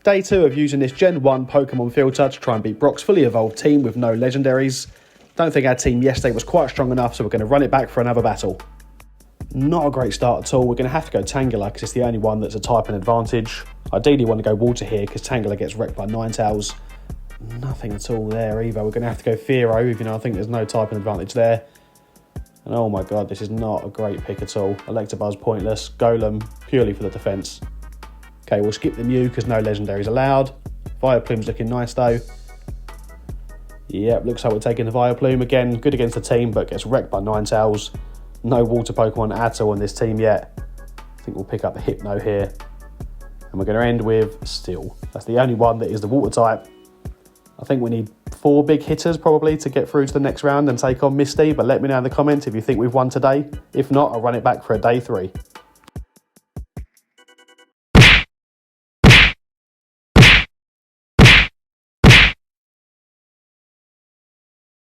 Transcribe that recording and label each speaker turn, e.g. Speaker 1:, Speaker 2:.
Speaker 1: Day 2 of using this Gen 1 Pokemon filter to try and beat Brock's fully evolved team with no legendaries. Don't think our team yesterday was quite strong enough, so we're going to run it back for another battle. Not a great start at all. We're going to have to go Tangela because it's the only one that's a typing advantage. Ideally want to go Water here because Tangela gets wrecked by Ninetales. Nothing at all there either. We're going to have to go Fearow, even though I think there's no typing advantage there. And oh my god, this is not a great pick at all. Electabuzz pointless. Golem purely for the defence. Okay, we'll skip the Mew because no legendaries allowed. Vileplume's looking nice though. Yep, looks like we're taking the Vileplume again. Good against the team, but gets wrecked by Ninetales. No water Pokemon at all on this team yet. I think we'll pick up the Hypno here. And we're going to end with Steel. That's the only one that is the water type. I think we need 4 big hitters probably to get through to the next round and take on Misty. But let me know in the comments if you think we've won today. If not, I'll run it back for a day 3.